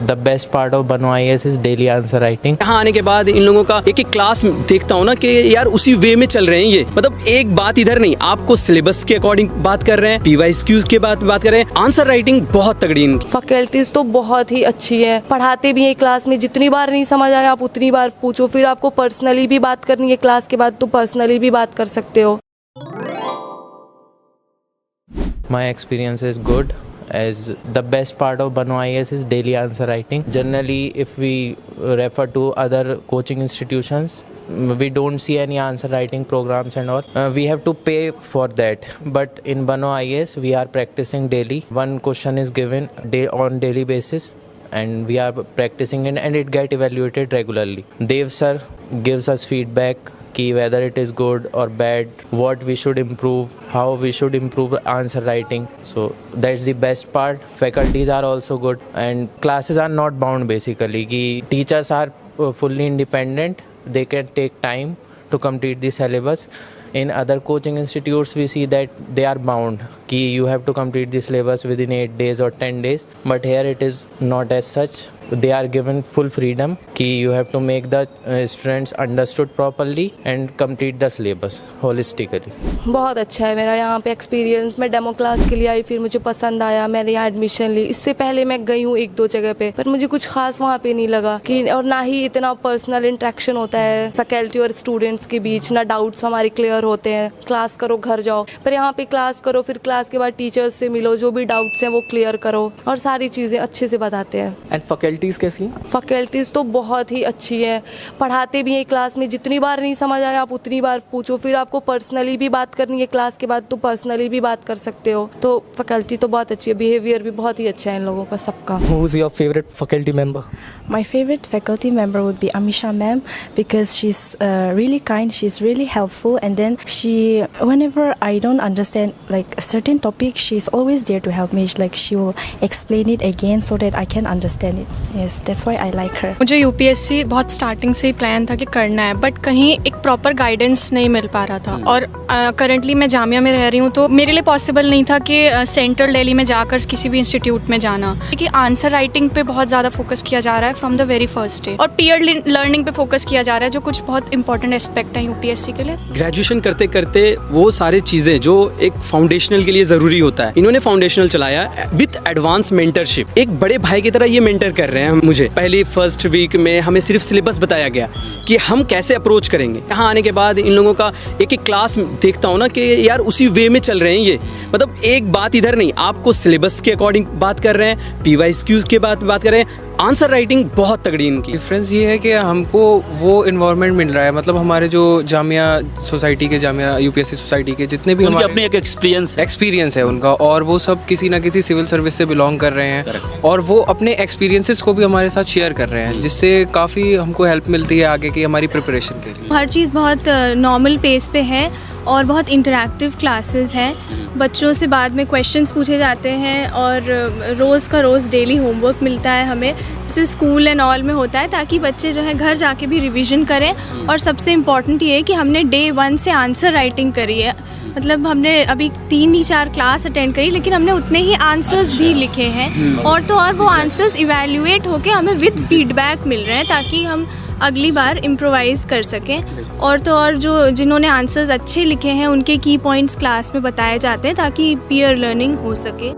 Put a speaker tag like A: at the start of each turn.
A: The best part of Bano IAS is daily answer writing.
B: यहाँ आने के बाद इन लोगों का एक एक क्लास देखता हूँ ना कि यार उसी वे में चल रहे हैं ये, मतलब एक बात इधर नहीं, आपको सिलेबस के अकॉर्डिंग बात कर रहे हैं, PYQ के बात कर रहे हैं, आंसर राइटिंग बहुत तगड़ी इनकी।
C: फैकल्टीज तो बहुत ही अच्छी है, पढ़ाते भी हैं क्लास में, जितनी बार नहीं समझ आया आप उतनी बार पूछो, फिर आपको पर्सनली भी बात करनी है क्लास के बाद तो पर्सनली भी बात कर सकते हो।
A: My experience is good, as the best part of Bano IAS is daily answer writing. Generally, if we refer to other coaching institutions, we don't see any answer writing programs and all. We have to pay for that. But in Bano IAS, we are practicing daily. One question is given on daily basis, and we are practicing it, and it get evaluated regularly. Dev sir gives us feedback कि whether it is good or bad, what we should improve, how we should improve answer writing. So that's the best part. Faculties are also good, and classes are not bound basically. कि teachers are fully independent. They can take time to complete the syllabus. In other coaching institutes, we see that they are bound. कि you have to complete the syllabus within 8 days or 10 days. But here it is not as such. They are given full freedom कि you have to make the students understood properly and complete the syllabus holistically.
C: बहुत अच्छा है मेरा यहाँ पे experience. मैं demo class के लिए आई, फिर मुझे पसंद आया, मैंने यहाँ एडमिशन ली। इससे पहले मैं गई हूँ 1-2 जगह पे, पर मुझे कुछ खास वहाँ पे नहीं लगा कि, और ना ही इतना पर्सनल इंटरेक्शन होता है फैकल्टी और स्टूडेंट्स के बीच, ना डाउट्स हमारे क्लियर होते हैं। क्लास करो घर जाओ, पर यहाँ पे क्लास करो, फिर क्लास के बाद टीचर्स से मिलो, जो भी डाउट्स हैं वो क्लियर करो, और सारी चीज़ें अच्छे से बताते हैं।
D: एंड फैकल्टीज़ कैसी हैं?
C: फैकल्टीज़ तो बहुत ही अच्छी है, पढ़ाते भी हैं क्लास में, जितनी बार नहीं समझ आया आप उतनी बार पूछो, फिर आपको पर्सनली भी बात करनी है क्लास के बाद तो पर्सनली भी बात कर सकते हो। तो फैकल्टी तो बहुत अच्छी है, बिहेवियर भी बहुत ही अच्छा है इन लोगों का सबका।
D: Who is your favorite faculty member?
E: My favorite faculty member would be Amisha ma'am, because she's really kind, she's really helpful, and then whenever I don't understand like a certain topic, she's always there to help me. She will explain it again so that I can understand it. Yes, that's why I like her.
F: मुझे UPSC बहुत starting से ही plan था कि करना है, but कहीं एक proper guidance नहीं मिल पा रहा था। और करंटली मैं जामिया में रह रही हूँ, तो मेरे लिए पॉसिबल नहीं था कि सेंट्रल दिल्ली में जाकर किसी भी इंस्टीट्यूट में जाना, क्योंकि आंसर राइटिंग पे बहुत ज़्यादा फोकस किया जा रहा है from the very first day, और पीयर लर्निंग पे फोकस किया जा रहा है, जो कुछ बहुत इंपॉर्टेंट एस्पेक्ट है UPSC के लिए।
B: ग्रेजुएशन करते करते वो सारी चीज़ें जो एक फाउंडेशनल के लिए ज़रूरी होता है, इन्होंने फाउंडेशनल चलाया विद एडवांस मेंटरशिप। एक बड़े भाई की तरह ये मेंटर कर रहे हैं मुझे। पहली फर्स्ट वीक में हमें सिर्फ सिलेबस बताया गया कि हम कैसे अप्रोच करेंगे। यहाँ आने के बाद इन लोगों का एक एक क्लास देखता हूँ ना कि यार उसी वे में चल रहे हैं ये, मतलब एक बात इधर नहीं, आपको सिलेबस के अकॉर्डिंग बात कर रहे हैं, PYQ के बात कर रहे हैं, आंसर राइटिंग बहुत तगड़ी इनकी।
G: डिफरेंस ये है कि हमको वो इन्वायरमेंट मिल रहा है, मतलब हमारे जो जामिया सोसाइटी के, जामिया UPSC सोसाइटी के जितने भी हमारे
D: अपने एक एक्सपीरियंस
G: है उनका, और वो सब किसी ना किसी सिविल सर्विस से बिलोंग कर रहे हैं, और वो अपने एक्सपीरियंसेस को भी हमारे साथ शेयर कर रहे हैं, जिससे काफ़ी हमको हेल्प मिलती है आगे की हमारी प्रिपरेशन के लिए।
F: हर चीज़ बहुत नॉर्मल पेस पे है और बहुत इंटरैक्टिव क्लासेस हैं। बच्चों से बाद में क्वेश्चंस पूछे जाते हैं, और रोज़ का रोज़ डेली होमवर्क मिलता है हमें, जैसे स्कूल एंड ऑल में होता है, ताकि बच्चे जो है घर जाके भी रिवीजन करें। और सबसे इम्पॉर्टेंट ये है कि हमने डे 1 से आंसर राइटिंग करी है, मतलब हमने अभी 3-4 क्लास अटेंड करी, लेकिन हमने उतने ही आंसर्स भी लिखे हैं, और तो और वो आंसर्स इवैल्यूएट होके हमें विद फीडबैक मिल रहे हैं, ताकि हम अगली बार इम्प्रोवाइज़ कर सकें। और तो और जिन्होंने आंसर्स अच्छे लिखे हैं उनके की पॉइंट्स क्लास में बताए जाते हैं, ताकि पीयर लर्निंग हो सके।